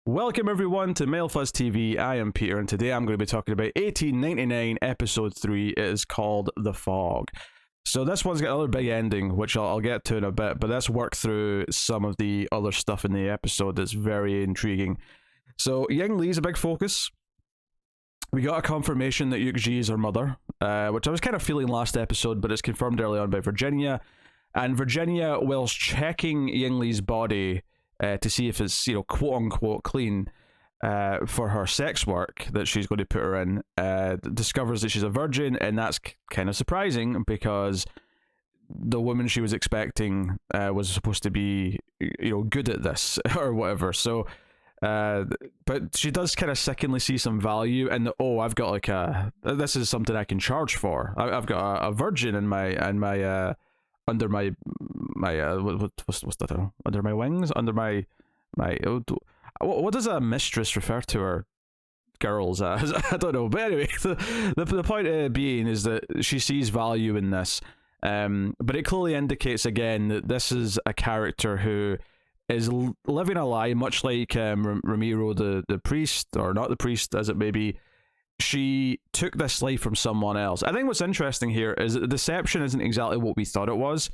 Welcome everyone to MailFuzz TV. I am Peter, and today I'm going to be talking about 1899 episode 3. It is called The Fog. So this one's got another big ending, which I'll get to in a bit, but let's work through some of the other stuff in the episode that's very intriguing. So Ying Li's a big focus. We got a confirmation that Yukji is her mother, which I was kind of feeling last episode, but it's confirmed early on by Virginia. And Virginia, whilst checking Ying Li's body to see if it's, quote-unquote clean for her sex work that she's going to put her in, discovers that she's a virgin, and that's kind of surprising because the woman she was expecting was supposed to be, good at this or whatever. So, but she does kind of secondly see some value in I've got this is something I can charge for. I've got a virgin in my under my what's that? Under my wings, under my what does a mistress refer to her girls as? I don't know, but anyway, the point being is that she sees value in this, but it clearly indicates again that this is a character who is living a lie, much like Ramiro the priest, or not the priest as it may be. She took this life from someone else. I think what's interesting here is that the deception isn't exactly what we thought it was.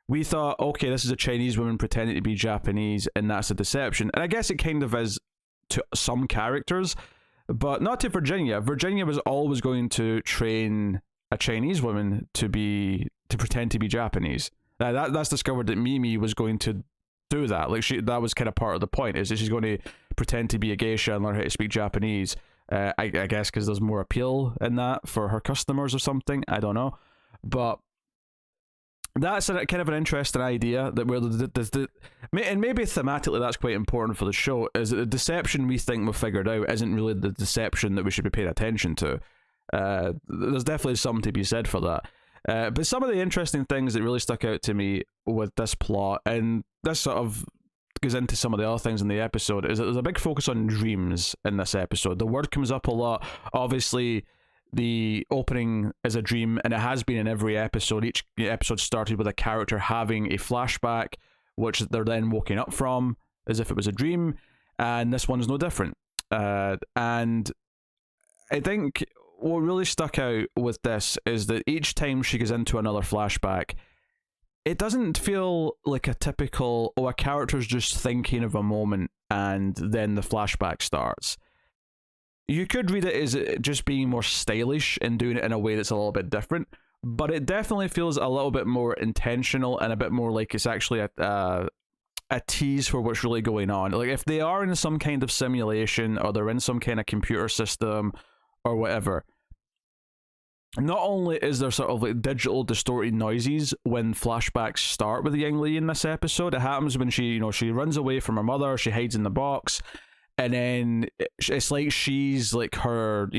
We thought, okay, this is a Chinese woman pretending to be Japanese, and that's a deception. And I guess it kind of is to some characters, but not to Virginia. Virginia was always going to train a Chinese woman to pretend to be Japanese. That's discovered that Mimi was going to do that. That was kind of part of the point, is that she's going to pretend to be a geisha and learn how to speak Japanese. I guess because there's more appeal in that for her customers or something. I don't know, but that's kind of an interesting idea that where and maybe thematically that's quite important for the show, is that the deception we think we've figured out isn't really the deception that we should be paying attention to. There's definitely something to be said for that. But some of the interesting things that really stuck out to me with this plot, and this sort of goes into some of the other things in the episode, is that there's a big focus on dreams in this episode. The word comes up a lot. Obviously, the opening is a dream, and it has been in every episode. Each episode started with a character having a flashback, which they're then woken up from as if it was a dream, and this one's no different. And I think what really stuck out with this is that each time she goes into another flashback, it doesn't feel like a typical, a character's just thinking of a moment and then the flashback starts. You could read it as just being more stylish and doing it in a way that's a little bit different, but it definitely feels a little bit more intentional and a bit more like it's actually a tease for what's really going on. Like if they are in some kind of simulation or they're in some kind of computer system or whatever, not only is there sort of like digital distorted noises when flashbacks start with Ying Li in this episode, it happens when she runs away from her mother, she hides in the box, and then it's like she's like her,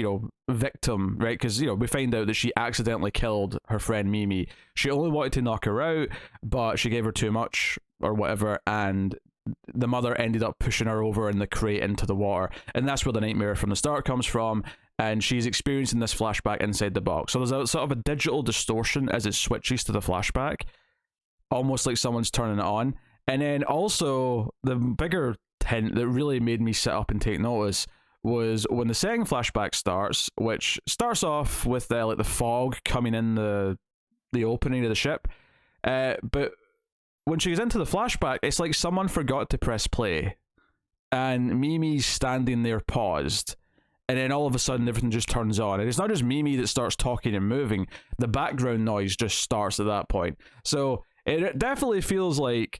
victim, right? Because, we find out that she accidentally killed her friend Mimi. She only wanted to knock her out, but she gave her too much or whatever, and the mother ended up pushing her over in the crate into the water. And that's where the nightmare from the start comes from. And she's experiencing this flashback inside the box. So there's a sort of a digital distortion as it switches to the flashback, almost like someone's turning it on. And then also the bigger hint that really made me sit up and take notice was when the second flashback starts, which starts off with like the fog coming in the opening of the ship. But when she goes into the flashback, it's like someone forgot to press play, and Mimi's standing there paused. And then all of a sudden, everything just turns on. And it's not just Mimi that starts talking and moving. The background noise just starts at that point. So it definitely feels like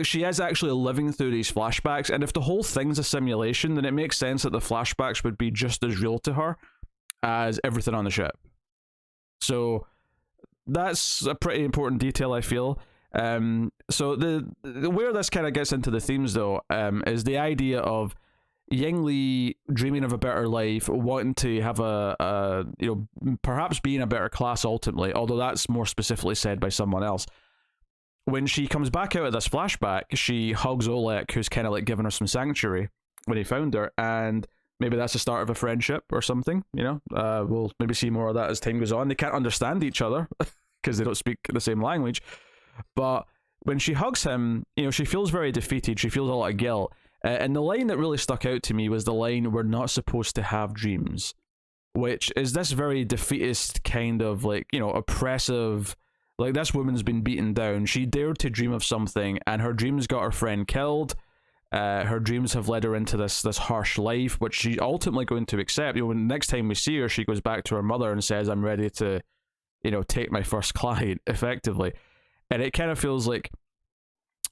she is actually living through these flashbacks. And if the whole thing's a simulation, then it makes sense that the flashbacks would be just as real to her as everything on the ship. So that's a pretty important detail, I feel. So the where this kind of gets into the themes, though, is the idea of Ying Li dreaming of a better life, wanting to have perhaps being a better class ultimately, although that's more specifically said by someone else. When she comes back out of this flashback, she hugs Oleg, who's kind of like giving her some sanctuary when he found her, and maybe that's the start of a friendship or something, we'll maybe see more of that as time goes on. They can't understand each other because they don't speak the same language, but when she hugs him, she feels very defeated, she feels a lot of guilt. And the line that really stuck out to me was the line, "We're not supposed to have dreams," which is this very defeatist kind of like, oppressive, like this woman's been beaten down. She dared to dream of something, and her dreams got her friend killed. Her dreams have led her into this harsh life, which she's ultimately going to accept. When next time we see her, she goes back to her mother and says, "I'm ready to, take my first client," effectively. And it kind of feels like,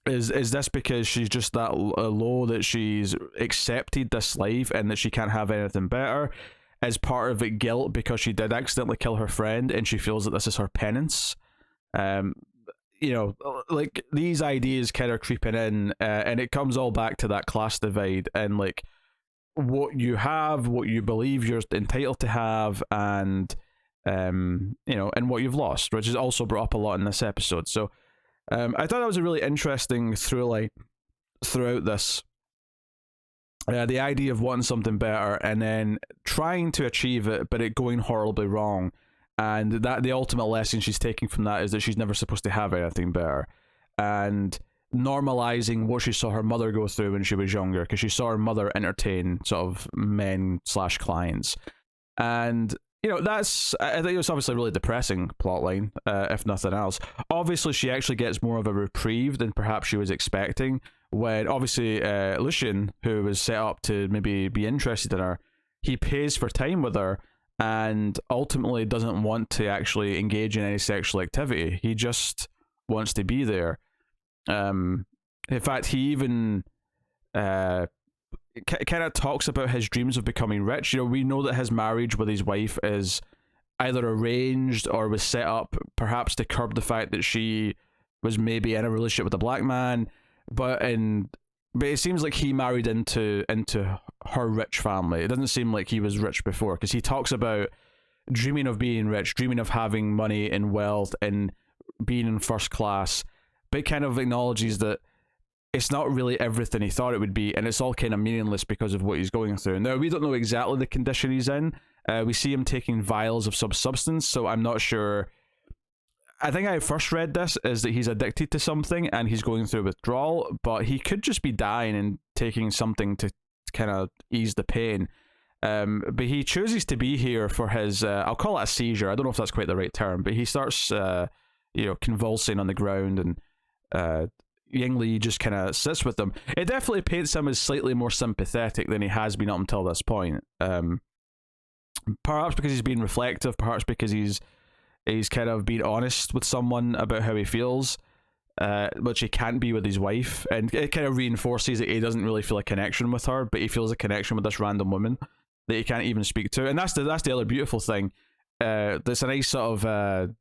is this because she's just that low that she's accepted this life and that she can't have anything better? Is part of it guilt because she did accidentally kill her friend and she feels that this is her penance? Like these ideas kind of creeping in, and it comes all back to that class divide and like what you have, what you believe you're entitled to have, and and what you've lost, which is also brought up a lot in this episode. So I thought that was a really interesting through line throughout this. The idea of wanting something better and then trying to achieve it, but it going horribly wrong. And that the ultimate lesson she's taking from that is that she's never supposed to have anything better. And normalizing what she saw her mother go through when she was younger, because she saw her mother entertain sort of men/clients. And I think it was obviously a really depressing plotline, if nothing else. Obviously, she actually gets more of a reprieve than perhaps she was expecting, when obviously Lucien, who was set up to maybe be interested in her, he pays for time with her and ultimately doesn't want to actually engage in any sexual activity. He just wants to be there. In fact, he even kind of talks about his dreams of becoming rich. We know that his marriage with his wife is either arranged or was set up perhaps to curb the fact that she was maybe in a relationship with a black man, but it seems like he married into her rich family. It doesn't seem like he was rich before, because he talks about dreaming of being rich, dreaming of having money and wealth and being in first class, but kind of acknowledges that it's not really everything he thought it would be, and it's all kind of meaningless because of what he's going through. Now, we don't know exactly the condition he's in. We see him taking vials of some substance, so I'm not sure. I think I first read this is that he's addicted to something and he's going through withdrawal, but he could just be dying and taking something to kind of ease the pain. But he chooses to be here for his, I'll call it a seizure. I don't know if that's quite the right term, but he starts, convulsing on the ground, and Ying Li just kind of sits with him. It definitely paints him as slightly more sympathetic than he has been up until this point. Perhaps because he's being reflective, perhaps because he's kind of being honest with someone about how he feels, which he can't be with his wife, and it kind of reinforces that he doesn't really feel a connection with her, but he feels a connection with this random woman that he can't even speak to. And that's the other beautiful thing. There's a nice sort of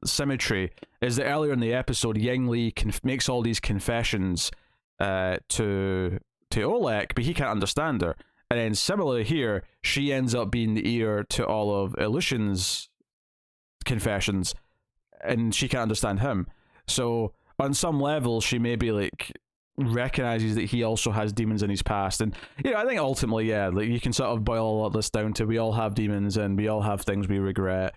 symmetry, is that earlier in the episode, Ying Li makes all these confessions to Oleg, but he can't understand her. And then similarly here, she ends up being the ear to all of Lucien's confessions, and she can't understand him. So on some level, she maybe like recognizes that he also has demons in his past. And I think ultimately, yeah, like you can sort of boil all of this down to, we all have demons and we all have things we regret.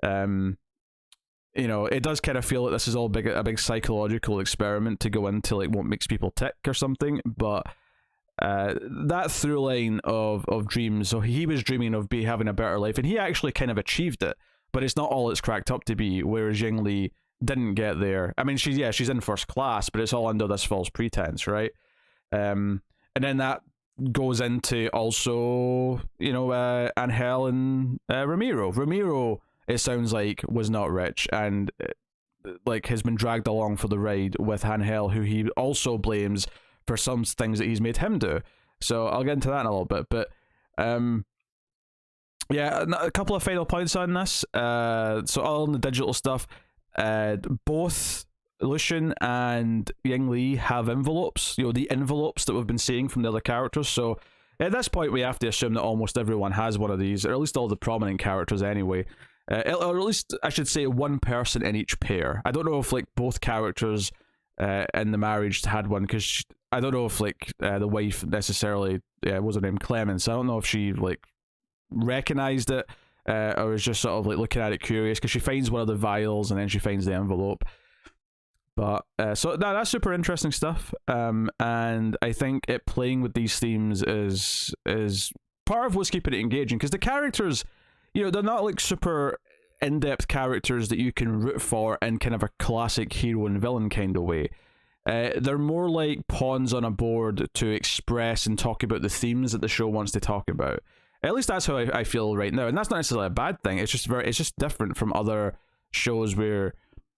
It does kind of feel like this is all a big psychological experiment to go into like what makes people tick or something, but that through line of dreams, so he was dreaming of having a better life, and he actually kind of achieved it, but it's not all it's cracked up to be, whereas Ying Li didn't get there. I mean, she's in first class, but it's all under this false pretense, right? And then that goes into also Angel and Ramiro, it sounds like, was not rich, and like has been dragged along for the ride with Angel, who he also blames for some things that he's made him do. So I'll get into that in a little bit, but a couple of final points on this. So all in the digital stuff, both Lucien and Ying Li have envelopes, the envelopes that we've been seeing from the other characters. So at this point, we have to assume that almost everyone has one of these, or at least all the prominent characters anyway. Or at least I should say one person in each pair. I don't know if like both characters in the marriage had one, because I don't know if like the wife necessarily was her name Clemens. I don't know if she like recognized it or was just sort of like looking at it curious, because she finds one of the vials and then she finds the envelope. But so that's super interesting stuff. And I think it playing with these themes is part of what's keeping it engaging, because the characters, you know, they're not like super in-depth characters that you can root for in kind of a classic hero and villain kind of way. They're more like pawns on a board to express and talk about the themes that the show wants to talk about. At least that's how I feel right now, and that's not necessarily a bad thing. It's just different from other shows where,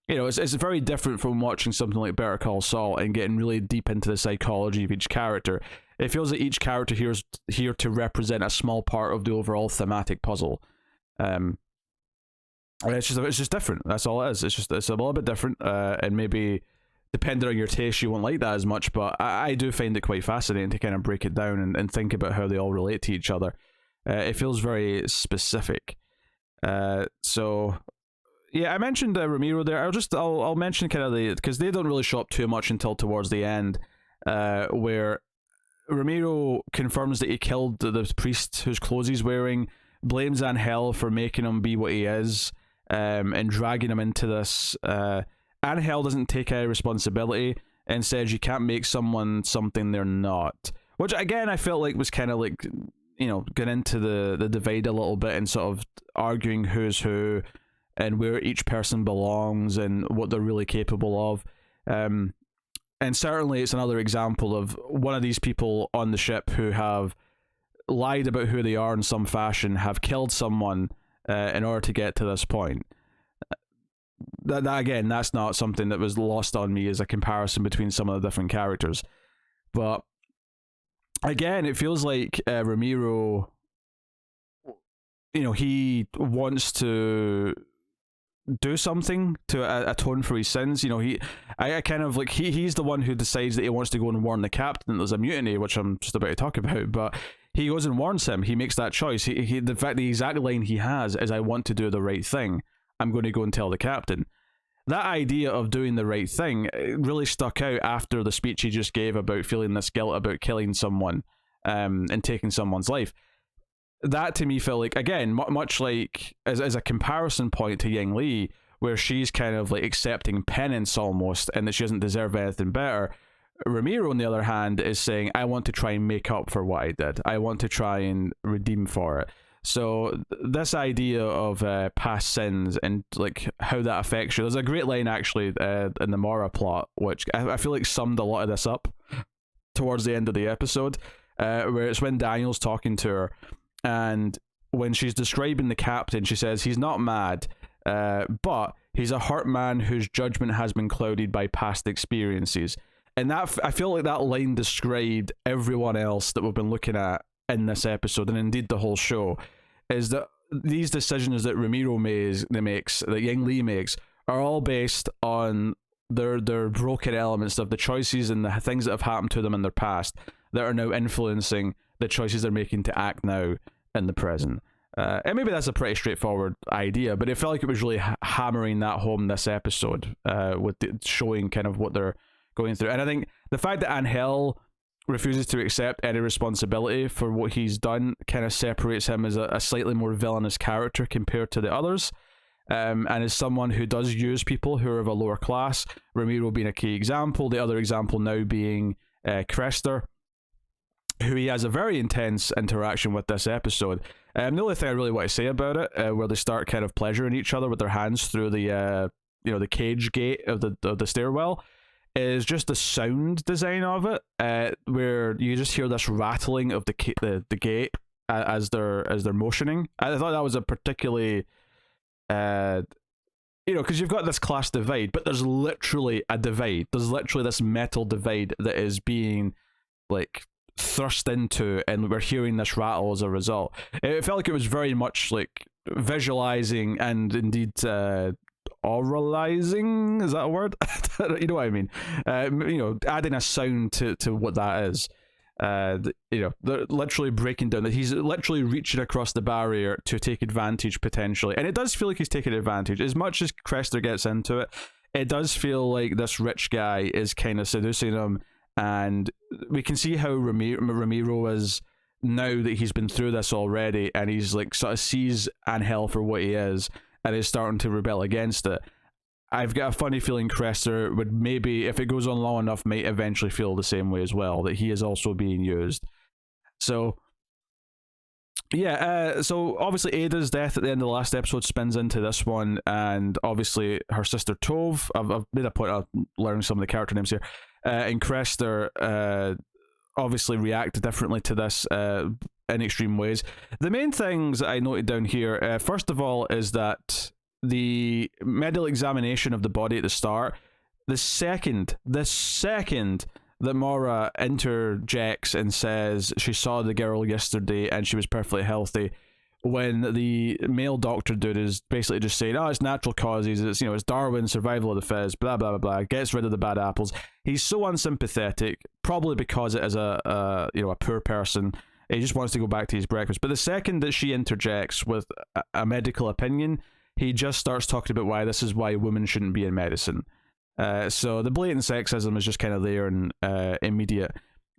you know, it's very different from watching something like Better Call Saul and getting really deep into the psychology of each character. It feels that each character here's here to represent a small part of the overall thematic puzzle. It's just different. That's all it is. It's a little bit different, and maybe depending on your taste, you won't like that as much. But I do find it quite fascinating to kind of break it down and think about how they all relate to each other. It feels very specific. So yeah, I mentioned Ramiro there. I'll mention kind of because they don't really show up too much until towards the end, where Ramiro confirms that he killed the priest whose clothes he's wearing, blames Angel for making him be what he is, and dragging him into this. Angel doesn't take any responsibility and says you can't make someone something they're not. Which again, I felt like was kind of like, you know, getting into the divide a little bit and sort of arguing who's who and where each person belongs and what they're really capable of. And certainly it's another example of one of these people on the ship who have lied about who they are in some fashion, have killed someone in order to get to this point. That again, that's not something that was lost on me as a comparison between some of the different characters. But again, it feels like Ramiro, you know, he wants to do something to atone for his sins. You know, I kind of like he's the one who decides that he wants to go and warn the captain that there's a mutiny, which I'm just about to talk about. But he goes and warns him. He makes that choice. He the fact the exact line he has is, "I want to do the right thing. I'm going to go and tell the captain." That idea of doing the right thing really stuck out after the speech he just gave about feeling this guilt about killing someone, and taking someone's life. That to me felt like, again, much like as a comparison point to Yang Li, where she's kind of like accepting penance almost, and that she doesn't deserve anything better. Ramiro, on the other hand, is saying, I want to try and make up for what I did. I want to try and redeem for it. So this idea of past sins and like how that affects you. There's a great line actually in the Mora plot, which I feel like summed a lot of this up towards the end of the episode, where it's when Daniel's talking to her, and when she's describing the captain, she says he's not mad, but he's a hurt man whose judgment has been clouded by past experiences. And that, I feel like that line described everyone else that we've been looking at in this episode, and indeed the whole show, is that these decisions that Ramiro makes, that Yang Li makes, are all based on their broken elements of the choices and the things that have happened to them in their past that are now influencing the choices they're making to act now in the present. And maybe that's a pretty straightforward idea, but it felt like it was really hammering that home this episode, with showing kind of what they're going through. And I think the fact that Angel refuses to accept any responsibility for what he's done kind of separates him as a slightly more villainous character compared to the others, and as someone who does use people who are of a lower class, Ramiro being a key example, the other example now being Crester, who he has a very intense interaction with this episode. The only thing I really want to say about it, where they start kind of pleasuring each other with their hands through the the cage gate of the stairwell, is just the sound design of it, where you just hear this rattling of the gate as they're motioning. I thought that was a particularly, because you've got this class divide, but there's literally a divide. There's literally this metal divide that is being like thrust into, and we're hearing this rattle as a result. It felt like it was very much like visualizing and indeed oralizing, is that a word? You know what I mean? Adding a sound to what that is. They're literally breaking down that he's literally reaching across the barrier to take advantage potentially, and it does feel like he's taking advantage. As much as Crester gets into it, it does feel like this rich guy is kind of seducing him, and we can see how Ramiro is now that he's been through this already, and he's like sort of sees Angel for what he is and is starting to rebel against it. I've got a funny feeling Cressler would maybe, if it goes on long enough, might eventually feel the same way as well, that he is also being used. So yeah, so obviously Ada's death at the end of the last episode spins into this one, and obviously her sister Tove, I've made a point of learning some of the character names here, and Cressler obviously react differently to this in extreme ways. The main things that I noted down here, first of all, is that the medical examination of the body at the start, the second that Maura interjects and says she saw the girl yesterday and she was perfectly healthy, when the male doctor dude is basically just saying, oh, it's natural causes, it's, you know, it's Darwin, survival of the fittest, blah blah blah blah, gets rid of the bad apples. He's so unsympathetic, probably because it is a poor person. He just wants to go back to his breakfast. But the second that she interjects with a medical opinion, he just starts talking about why this is why women shouldn't be in medicine. So the blatant sexism is just kind of there and immediate.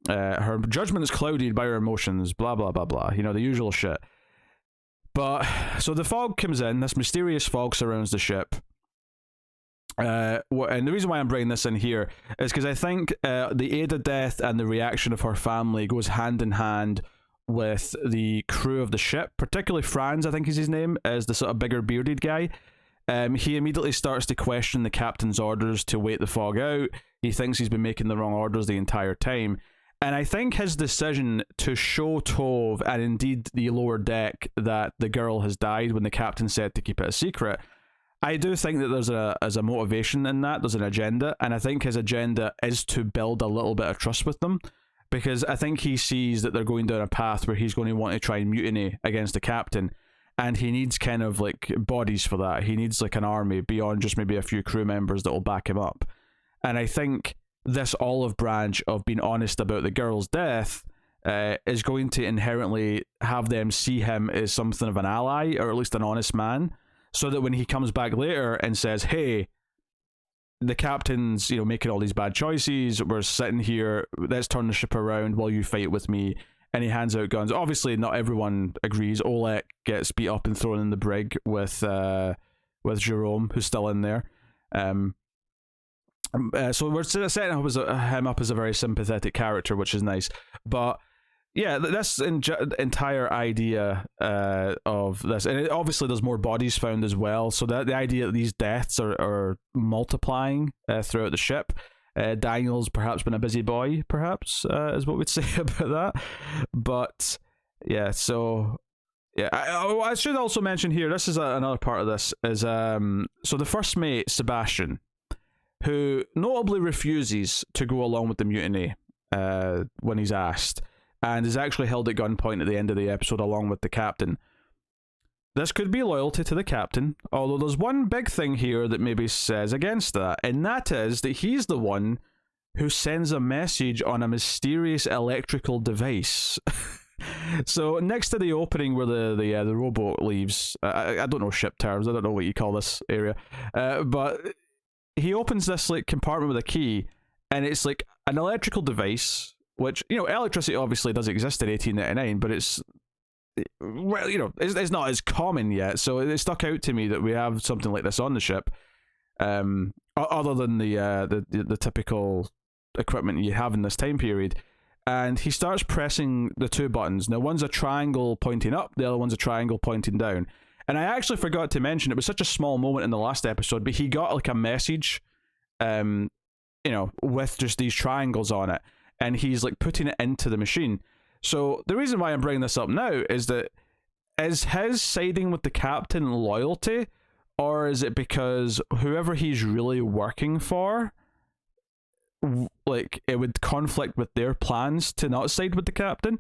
Her judgment is clouded by her emotions, blah blah blah blah, you know, the usual shit. But so the fog comes in, this mysterious fog surrounds the ship. And the reason why I'm bringing this in here is because I think the Ada death and the reaction of her family goes hand in hand with the crew of the ship, particularly Franz, I think is his name, is the sort of bigger bearded guy. He immediately starts to question the captain's orders to wait the fog out. He thinks he's been making the wrong orders the entire time. And I think his decision to show Tove, and indeed the lower deck, that the girl has died when the captain said to keep it a secret, I do think that there's a motivation in that, there's an agenda, and I think his agenda is to build a little bit of trust with them, because I think he sees that they're going down a path where he's going to want to try and mutiny against the captain, and he needs kind of like bodies for that. He needs like an army beyond just maybe a few crew members that will back him up. And I think this olive branch of being honest about the girl's death is going to inherently have them see him as something of an ally, or at least an honest man, so that when he comes back later and says, hey, the captain's, you know, making all these bad choices, we're sitting here, let's turn the ship around while you fight with me, and he hands out guns. Obviously not everyone agrees. Oleg gets beat up and thrown in the brig with Jerome, who's still in there. So we're setting him up as a very sympathetic character, which is nice. But yeah, this entire idea of this, and obviously there's more bodies found as well, so that the idea that these deaths are multiplying throughout the ship. Daniel's perhaps been a busy boy, perhaps, is what we'd say about that. But yeah, so yeah, I should also mention here, this is another part of this, is so the first mate, Sebastian, who notably refuses to go along with the mutiny when he's asked, and is actually held at gunpoint at the end of the episode along with the captain. This could be loyalty to the captain, although there's one big thing here that maybe says against that, and that is that he's the one who sends a message on a mysterious electrical device. So next to the opening where the rowboat leaves, I don't know ship terms, I don't know what you call this area, but he opens this like compartment with a key, and it's like an electrical device, which, you know, electricity obviously does exist in 1899, but it's, well, you know, it's not as common yet, so it stuck out to me that we have something like this on the ship, other than the typical equipment you have in this time period. And he starts pressing the two buttons. Now, one's a triangle pointing up, the other one's a triangle pointing down. And I actually forgot to mention, it was such a small moment in the last episode, but he got like a message, you know, with just these triangles on it, and he's like putting it into the machine. So the reason why I'm bringing this up now is that, is his siding with the captain loyalty, or is it because whoever he's really working for, like, it would conflict with their plans to not side with the captain?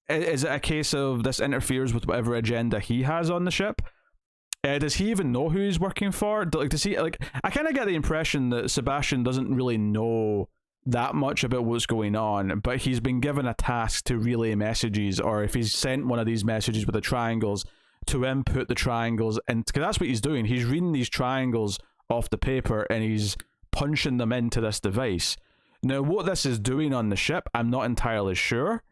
Is it a case of this interferes with whatever agenda he has on the ship? Does he even know who he's working for? Like, does he, like, I kind of get the impression that Sebastian doesn't really know that much about what's going on, but he's been given a task to relay messages, or if he's sent one of these messages with the triangles, to input the triangles, and because that's what he's doing, he's reading these triangles off the paper and he's punching them into this device. Now, what this is doing on the ship, I'm not entirely sure,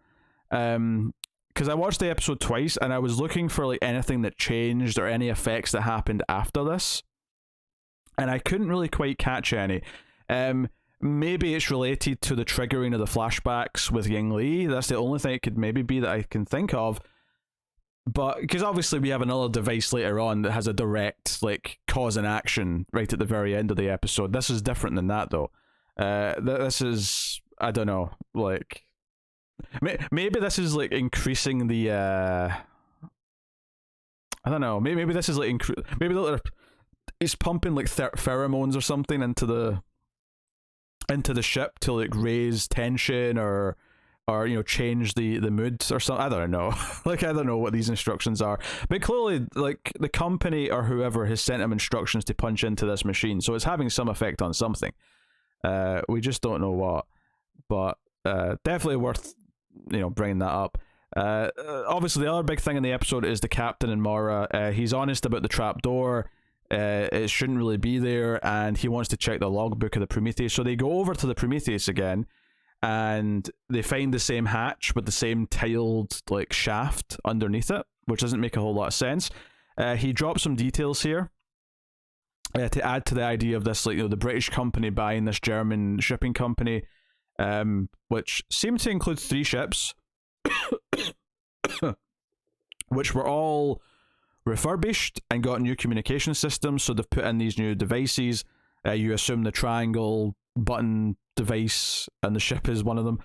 because I watched the episode twice and I was looking for like anything that changed or any effects that happened after this. and I couldn't really quite catch any. Maybe it's related to the triggering of the flashbacks with Ying Li. That's the only thing it could maybe be that I can think of. But because obviously we have another device later on that has a direct like cause and action right at the very end of the episode. This is different than that though. This is, I don't know, like maybe this is like increasing the I don't know. Maybe this is like maybe it's pumping like pheromones or something into the ship to like raise tension or you know, change the mood or something. I don't know. Like, I don't know what these instructions are, but clearly like the company or whoever has sent him instructions to punch into this machine, so it's having some effect on something. We just don't know what, but definitely worth, you know, bringing that up. Obviously the other big thing in the episode is the captain and Mara. He's honest about the trapdoor. It shouldn't really be there, and he wants to check the logbook of the Prometheus. So they go over to the Prometheus again, and they find the same hatch with the same tiled like shaft underneath it, which doesn't make a whole lot of sense. He drops some details here to add to the idea of this, like, you know, the British company buying this German shipping company, which seemed to include 3 ships, which were all refurbished and got new communication systems. So they've put in these new devices. You assume the triangle button device and the ship is one of them,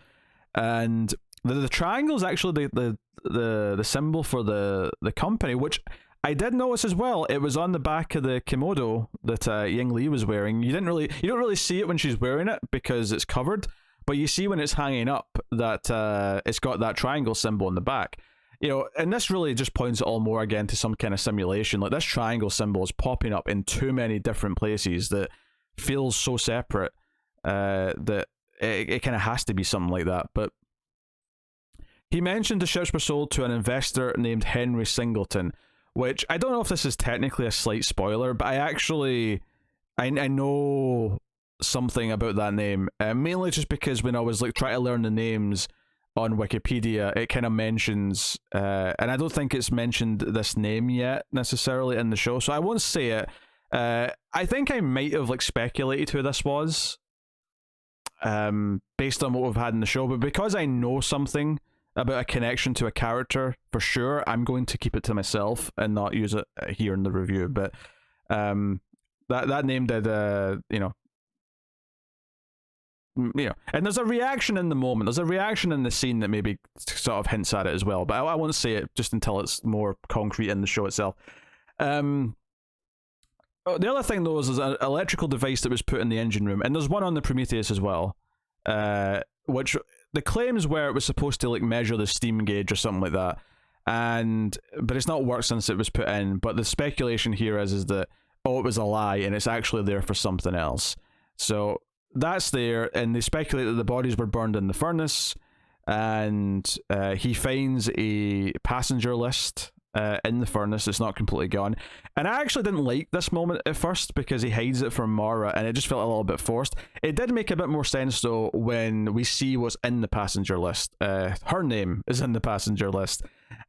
and the triangle is actually the symbol for the company, which I did notice as well. It was on the back of the kimono that Ying Li was wearing. You don't really see it when she's wearing it because it's covered, but you see when it's hanging up that it's got that triangle symbol in the back. You know, and this really just points it all more again to some kind of simulation. Like, this triangle symbol is popping up in too many different places that feels so separate that it kind of has to be something like that. But he mentioned the ships were sold to an investor named Henry Singleton, which I don't know if this is technically a slight spoiler, but I know something about that name, mainly just because when I was like trying to learn the names on Wikipedia, it kind of mentions, and I don't think it's mentioned this name yet necessarily in the show, so I won't say it. I think I might have like speculated who this was, based on what we've had in the show, but because I know something about a connection to a character for sure, I'm going to keep it to myself and not use it here in the review. But that name did, and there's a reaction in the moment. There's a reaction in the scene that maybe sort of hints at it as well. But I won't say it just until it's more concrete in the show itself. The other thing though is an electrical device that was put in the engine room, and there's one on the Prometheus as well, which the claims were it was supposed to like measure the steam gauge or something like that, but it's not worked since it was put in. But the speculation here is that it was a lie and it's actually there for something else. So that's there, and they speculate that the bodies were burned in the furnace, and he finds a passenger list in the furnace. It's not completely gone, and I actually didn't like this moment at first because he hides it from Mara, and it just felt a little bit forced. It did make a bit more sense though when we see what's in the passenger list. Her name is in the passenger list,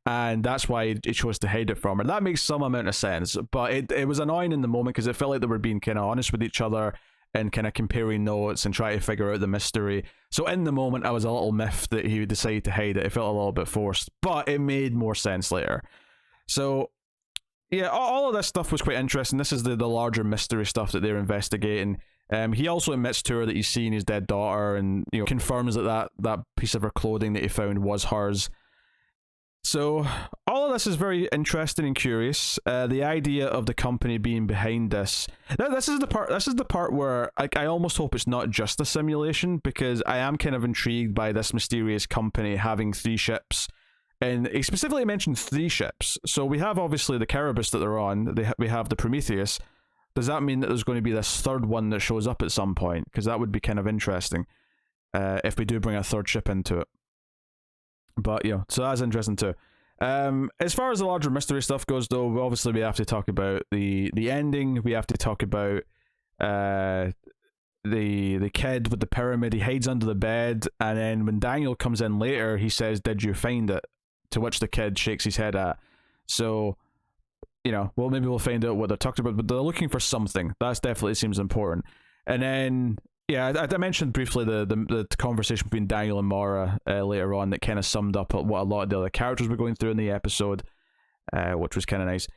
and that's why he chose to hide it from her. That makes some amount of sense, but it was annoying in the moment because it felt like they were being kind of honest with each other and kind of comparing notes and trying to figure out the mystery. So in the moment, I was a little miffed that he decided to hide it. It felt a little bit forced, but it made more sense later. So yeah, all of this stuff was quite interesting. This is the larger mystery stuff that they're investigating. He also admits to her that he's seen his dead daughter, and confirms that piece of her clothing that he found was hers. So all of this is very interesting and curious. The idea of the company being behind this. This is the part where I almost hope it's not just a simulation, because I am kind of intrigued by this mysterious company having 3 ships. And he specifically mentioned 3 ships. So we have obviously the Kerberos that they're on. We have the Prometheus. Does that mean that there's going to be this third one that shows up at some point? Because that would be kind of interesting if we do bring a third ship into it. But so that's interesting too. As far as the larger mystery stuff goes, though, obviously we have to talk about the ending. We have to talk about the kid with the pyramid. He hides under the bed, and then when Daniel comes in later, he says, "Did you find it?" To which the kid shakes his head at. So you know, well, maybe we'll find out what they're talking about, but they're looking for something. That definitely seems important. And then, yeah, I mentioned briefly the conversation between Daniel and Mara later on that kind of summed up what a lot of the other characters were going through in the episode, which was kind of nice.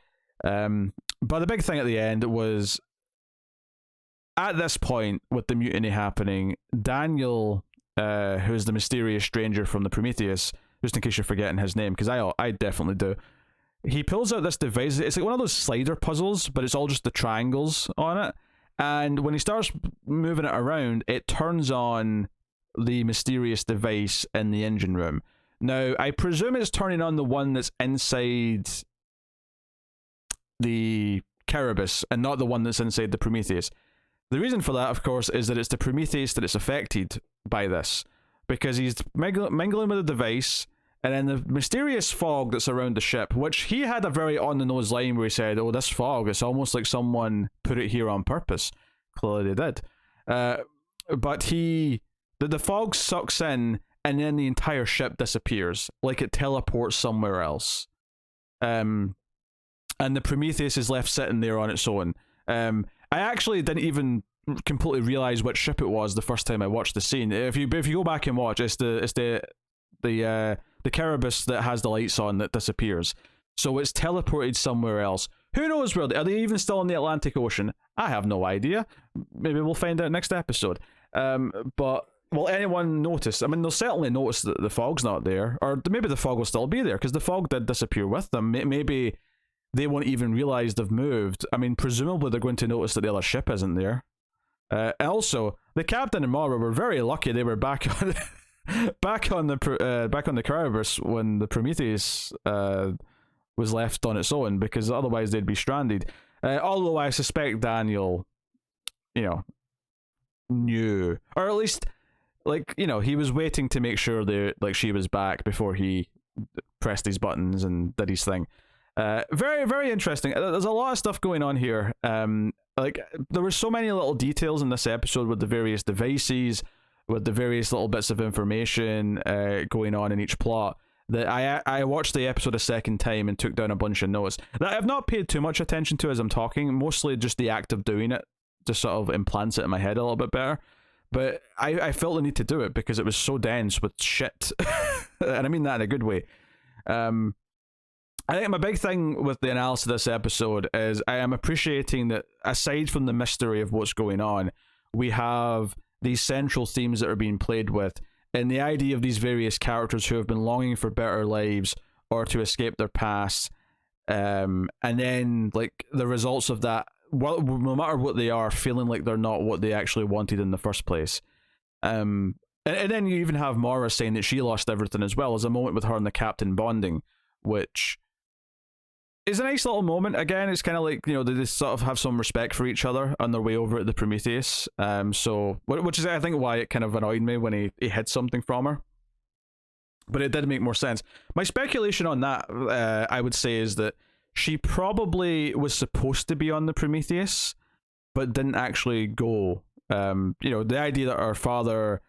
But the big thing at the end was, at this point, with the mutiny happening, Daniel, who's the mysterious stranger from the Prometheus, just in case you're forgetting his name, because I definitely do, he pulls out this device. It's like one of those slider puzzles, but it's all just the triangles on it. And when he starts moving it around, it turns on the mysterious device in the engine room. Now, I presume it's turning on the one that's inside the Cerberus and not the one that's inside the Prometheus. The reason for that, of course, is that it's the Prometheus that is affected by this, because he's mingling with the device, and then the mysterious fog that's around the ship, which he had a very on-the-nose line where he said, oh, this fog, it's almost like someone put it here on purpose. Clearly they did. But the fog sucks in, and then the entire ship disappears, like it teleports somewhere else. And the Prometheus is left sitting there on its own. I actually didn't even completely realize which ship it was the first time I watched the scene. If you go back and watch, it's the Cerberus that has the lights on that disappears. So it's teleported somewhere else. Who knows where? Are they even still in the Atlantic Ocean? I have no idea. Maybe we'll find out next episode. But will anyone notice? I mean, they'll certainly notice that the fog's not there, or maybe the fog will still be there because the fog did disappear with them. Maybe they won't even realize they've moved. I mean, presumably they're going to notice that the other ship isn't there. Also, the captain and Mara were very lucky they were back on back on the Cerberus when the Prometheus was left on its own, because otherwise they'd be stranded. Although I suspect Daniel, knew, or at least, he was waiting to make sure she was back before he pressed his buttons and did his thing. Very, very interesting. There's a lot of stuff going on here. There were so many little details in this episode with the various devices, with the various little bits of information going on in each plot, that I watched the episode a second time and took down a bunch of notes that I've not paid too much attention to as I'm talking. Mostly just the act of doing it just sort of implants it in my head a little bit better. But I felt the need to do it because it was so dense with shit. And I mean that in a good way. I think my big thing with the analysis of this episode is I am appreciating that, aside from the mystery of what's going on, we have these central themes that are being played with, and the idea of these various characters who have been longing for better lives or to escape their past, and then the results of that, no matter what they are, feeling like they're not what they actually wanted in the first place. And then you even have Mara saying that she lost everything as well. As a moment with her and the captain bonding, which is a nice little moment. Again, it's kind of like, they sort of have some respect for each other on their way over at the Prometheus. Which is, I think, why it kind of annoyed me when he hid something from her. But it did make more sense. My speculation on that, I would say, is that she probably was supposed to be on the Prometheus, but didn't actually go. The idea that her father,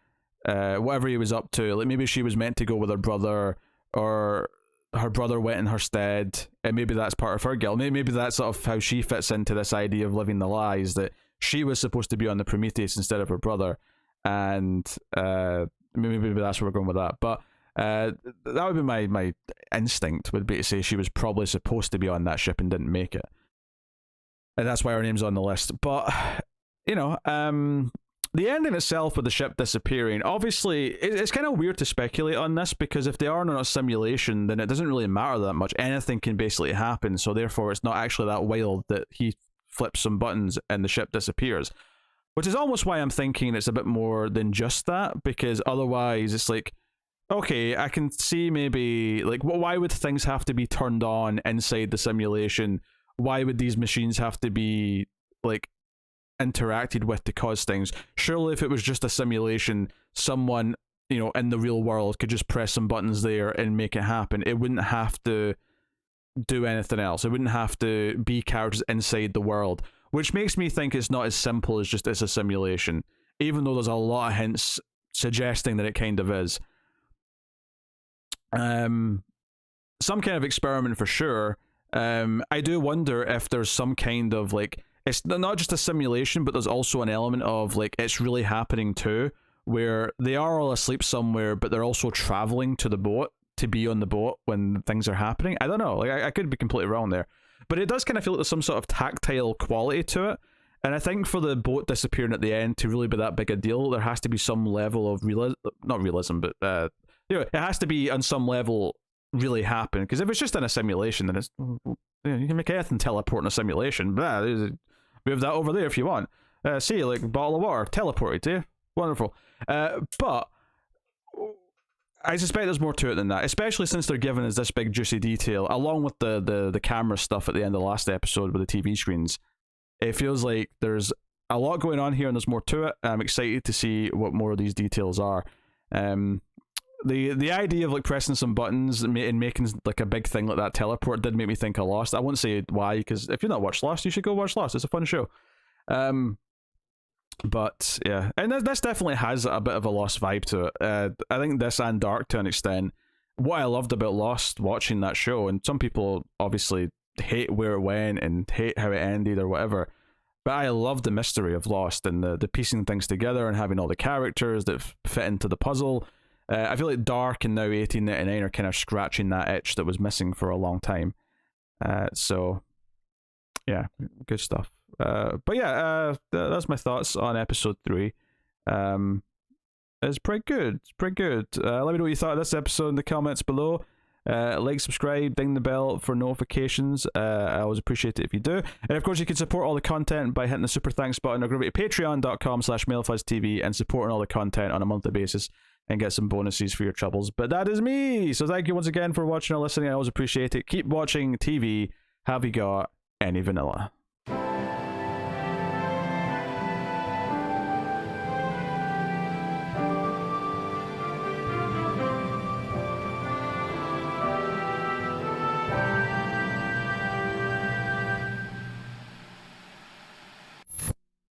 whatever he was up to, maybe she was meant to go with her brother, or her brother went in her stead, and maybe that's part of her guilt. Maybe that's sort of how she fits into this idea of living the lies, that she was supposed to be on the Prometheus instead of her brother, and maybe that's where we're going with that. But that would be my instinct, would be to say she was probably supposed to be on that ship and didn't make it, and that's why her name's on the list. But the ending itself with the ship disappearing, obviously, it's kind of weird to speculate on this, because if they are in a simulation, then it doesn't really matter that much. Anything can basically happen, so therefore it's not actually that wild that he flips some buttons and the ship disappears. Which is almost why I'm thinking it's a bit more than just that, because otherwise it's like, okay, I can see maybe, why would things have to be turned on inside the simulation? Why would these machines have to be, interacted with to cause things? Surely if it was just a simulation, someone in the real world could just press some buttons there and make it happen. It wouldn't have to do anything else. It wouldn't have to be characters inside the world, which makes me think it's not as simple as just it's a simulation, even though there's a lot of hints suggesting that it kind of is. Some kind of experiment for sure. I do wonder if there's some kind of like, it's not just a simulation, but there's also an element of like it's really happening too, where they are all asleep somewhere, but they're also traveling to the boat to be on the boat when things are happening. I don't know, like I could be completely wrong there, but it does kind of feel like there's some sort of tactile quality to it. And I think for the boat disappearing at the end to really be that big a deal, there has to be some level of not realism, but it has to be on some level really happen. Because if it's just in a simulation, then it's, you can make anything teleport in a simulation. Blah, we have that over there if you want. See, like a bottle of water, teleported to you. Wonderful. But I suspect there's more to it than that, especially since they're giving us this big juicy detail, along with the camera stuff at the end of the last episode with the TV screens. It feels like there's a lot going on here and there's more to it. I'm excited to see what more of these details are. The idea of like pressing some buttons and making like a big thing like that teleport did make me think of Lost. I won't say why, because if you've not watched Lost, you should go watch Lost. It's a fun show. But yeah, and this definitely has a bit of a Lost vibe to it. I think this and Dark to an extent. What I loved about Lost watching that show, and some people obviously hate where it went and hate how it ended or whatever, but I love the mystery of Lost and the piecing things together and having all the characters that fit into the puzzle. I feel like Dark and now 1899 are kind of scratching that itch that was missing for a long time. So yeah, good stuff. But yeah, that's my thoughts on episode 3. It's pretty good. Let me know what you thought of this episode in the comments below. Like, subscribe, ding the bell for notifications. I always appreciate it if you do. And of course, you can support all the content by hitting the super thanks button or go to patreon.com/MailFuzzTV and supporting all the content on a monthly basis and get some bonuses for your troubles. But that is me. So thank you once again for watching or listening. I always appreciate it. Keep watching TV. Have you got any vanilla?